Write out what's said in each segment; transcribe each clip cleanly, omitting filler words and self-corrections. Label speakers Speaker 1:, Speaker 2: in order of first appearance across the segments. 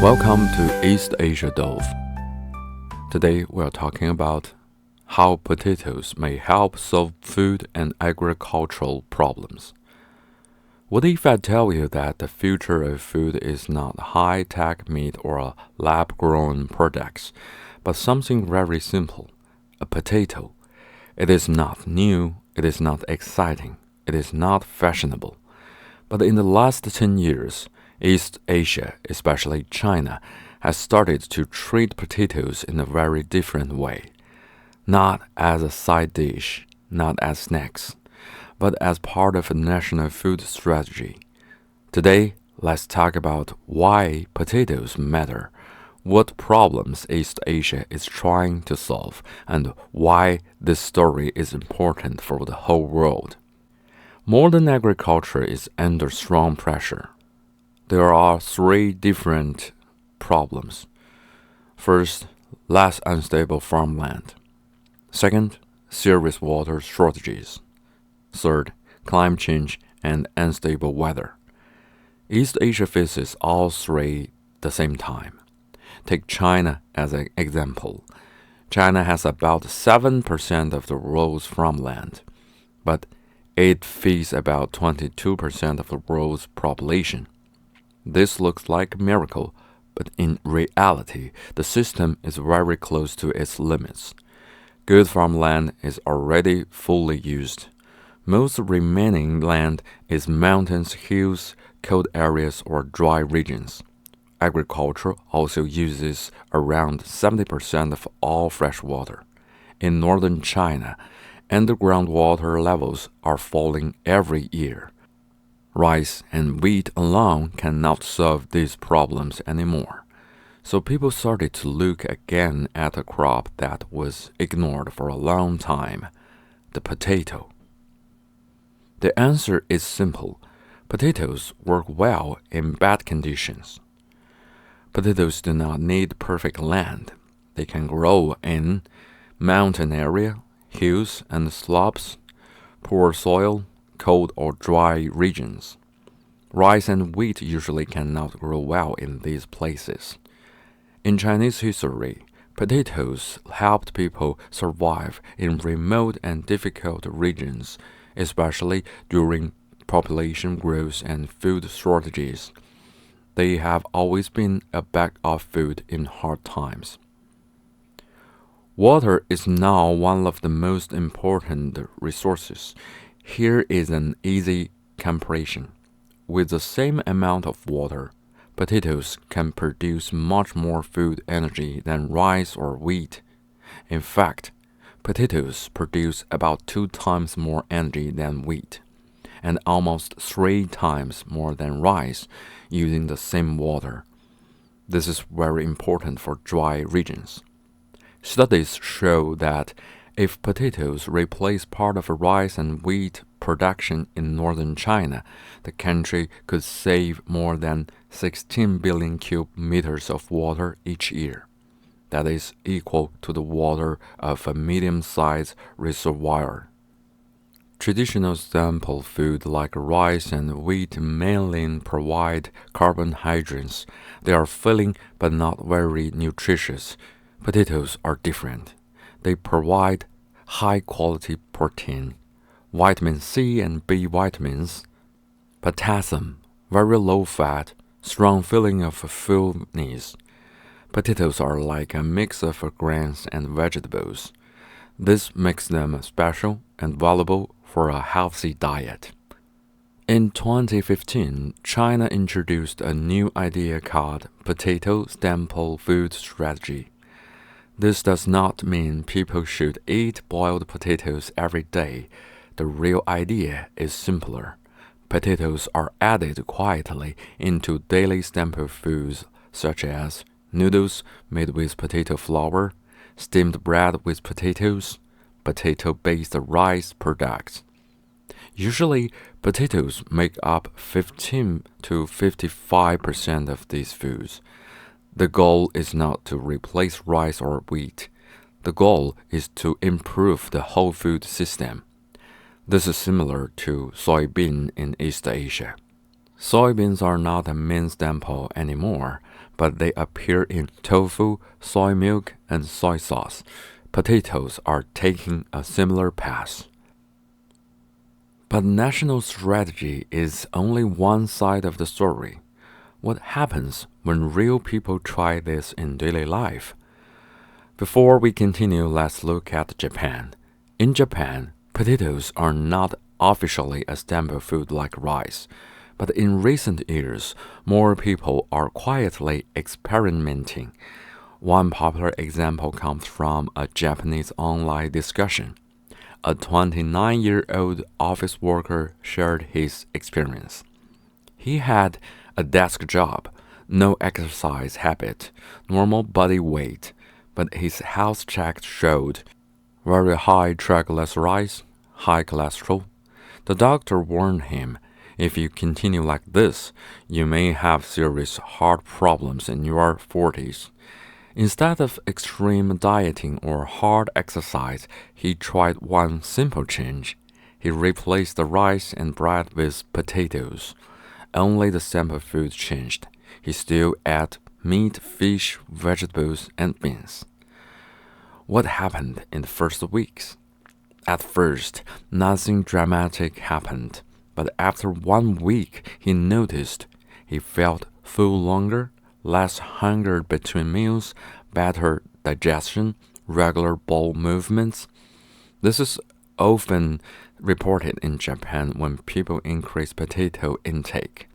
Speaker 1: Welcome to East Asia Dove. Today we are talking about how potatoes may help solve food and agricultural problems. What if I tell you that the future of food is not high-tech meat or lab-grown products, but something very simple, a potato? It is not new, it is not exciting, it is not fashionable. But in the last 10 years, East Asia, especially China, has started to treat potatoes in a very different way. Not as a side dish, not as snacks, but as part of a national food strategy. Today, let's talk about why potatoes matter, what problems East Asia is trying to solve, and why this story is important for the whole world. Modern agriculture is under strong pressure. There are three different problems. First, less unstable farmland. Second, serious water shortages. Third, climate change and unstable weather. East Asia faces all three at the same time. Take China as an example. China has about 7% of the world's farmland, but it feeds about 22% of the world's population. This looks like a miracle, but in reality, the system is very close to its limits. Good farmland is already fully used. Most remaining land is mountains, hills, cold areas, or dry regions. Agriculture also uses around 70% of all fresh water. In northern China, underground water levels are falling every year. Rice and wheat alone cannot solve these problems anymore. So people started to look again at a crop that was ignored for a long time, the potato. The answer is simple. Potatoes work well in bad conditions. Potatoes do not need perfect land. They can grow in mountain area, hills and slopes, poor soil, cold or dry regions. Rice and wheat usually cannot grow well in these places. In Chinese history, potatoes helped people survive in remote and difficult regions, especially during population growth and food shortages. They have always been a bag of food in hard times. Water is now one of the most important resources. Here is an easy comparison. With the same amount of water, potatoes can produce much more food energy than rice or wheat. In fact, potatoes produce about 2 times more energy than wheat, and almost 3 times more than rice using the same water. This is very important for dry regions. Studies show that if potatoes replace part of rice and wheat production in northern China, the country could save more than 16 billion cubic meters of water each year. That is equal to the water of a medium-sized reservoir. Traditional staple food like rice and wheat mainly provide carbohydrates. They are filling but not very nutritious. Potatoes are different. They provide high-quality protein, vitamin C and B vitamins, potassium, very low fat, strong feeling of fullness. Potatoes are like a mix of grains and vegetables. This makes them special and valuable for a healthy diet. In 2015, China introduced a new idea called Potato Staple Food Strategy. This does not mean people should eat boiled potatoes every day. The real idea is simpler. Potatoes are added quietly into daily staple foods such as noodles made with potato flour, steamed bread with potatoes, potato-based rice products. Usually, potatoes make up 15 to 55% of these foods. The goal is not to replace rice or wheat. The goal is to improve the whole food system. This is similar to soybean in East Asia. Soybeans are not a main staple anymore, but they appear in tofu, soy milk, and soy sauce. Potatoes are taking a similar path. But national strategy is only one side of the story. What happens when real people try this in daily life? Before we continue, let's look at Japan. In Japan, potatoes are not officially a staple food like rice, but in recent years, more people are quietly experimenting. One popular example comes from a Japanese online discussion. A 29-year-old office worker shared his experience. He had a desk job, no exercise habit, normal body weight, but his health check showed very high triglycerides, high cholesterol. The doctor warned him, if you continue like this, you may have serious heart problems in your 40s. Instead of extreme dieting or hard exercise, he tried one simple change. He replaced the rice and bread with potatoes. Only the sample food changed. He still ate meat, fish, vegetables, and beans. What happened in the first weeks? At first, nothing dramatic happened, but after 1 week, he noticed he felt full longer, less hunger between meals, better digestion, regular bowel movements. This is often reported in Japan when people increase potato intake.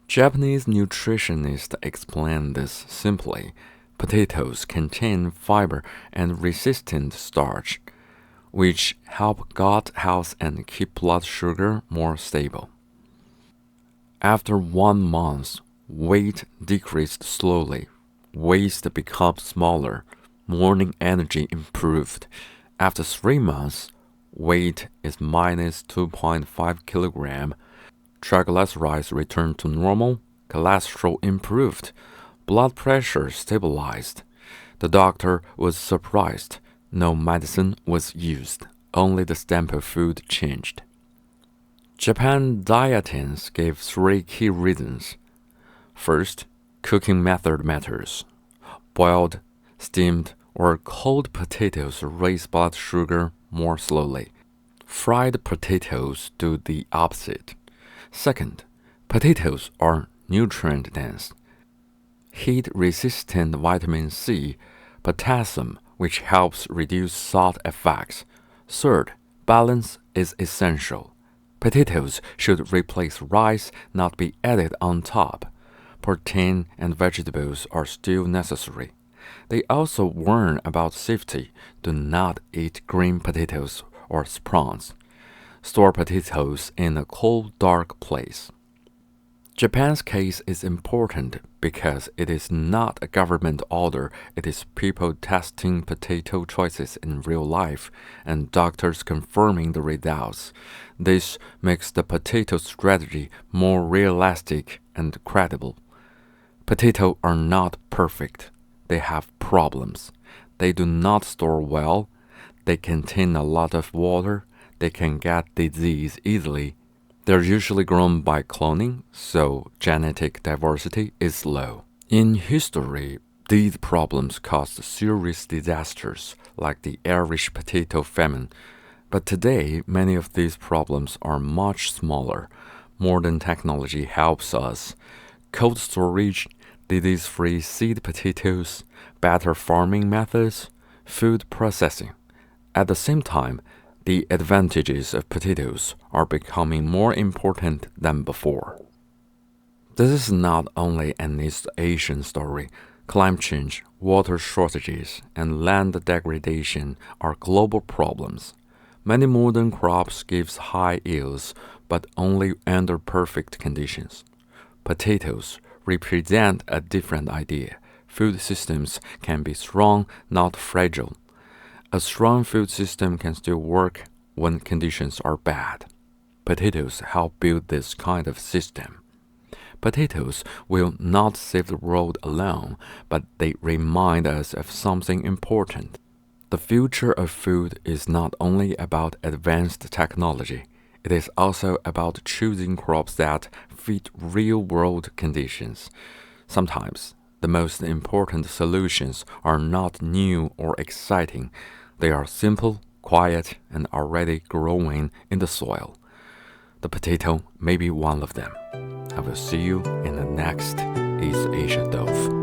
Speaker 1: Japanese nutritionists explain this simply. Potatoes contain fiber and resistant starch, which help gut health and keep blood sugar more stable. After 1 month, weight decreased slowly, waist became smaller, morning energy improved. After 3 months, weight is minus 2.5 kilogram. Triglycerides returned to normal, cholesterol improved, blood pressure stabilized. The doctor was surprised. No medicine was used, only the staple food changed. Japan dietitians gave 3 key reasons. First, cooking method matters. Boiled, steamed, or cold potatoes raise blood sugar more slowly. Fried potatoes do the opposite. Second, potatoes are nutrient dense. Heat-resistant vitamin C, potassium, which helps reduce salt effects. Third, balance is essential. Potatoes should replace rice, not be added on top. Protein and vegetables are still necessary. They also warn about safety. Do not eat green potatoes or sprouts. Store potatoes in a cool, dark place. Japan's case is important because it is not a government order, it is people testing potato choices in real life and doctors confirming the results. This makes the potato strategy more realistic and credible. Potatoes are not perfect. They have problems. They do not store well. They contain a lot of water. They can get disease easily. They're usually grown by cloning, so genetic diversity is low. In history, these problems caused serious disasters, like the Irish potato famine. But today, many of these problems are much smaller. Modern technology helps us. Cold storage, disease-free seed potatoes, better farming methods, food processing. At the same time, the advantages of potatoes are becoming more important than before. This is not only an East Asian story. Climate change, water shortages, and land degradation are global problems. Many modern crops give high yields, but only under perfect conditions. Potatoes represent a different idea. Food systems can be strong, not fragile. A strong food system can still work when conditions are bad. Potatoes help build this kind of system. Potatoes will not save the world alone, but they remind us of something important. The future of food is not only about advanced technology, it is also about choosing crops that fit real-world conditions. Sometimes The most important solutions are not new or exciting. They are simple, quiet, and already growing in the soil. The potato may be one of them. I will see you in the next East Asia Dove.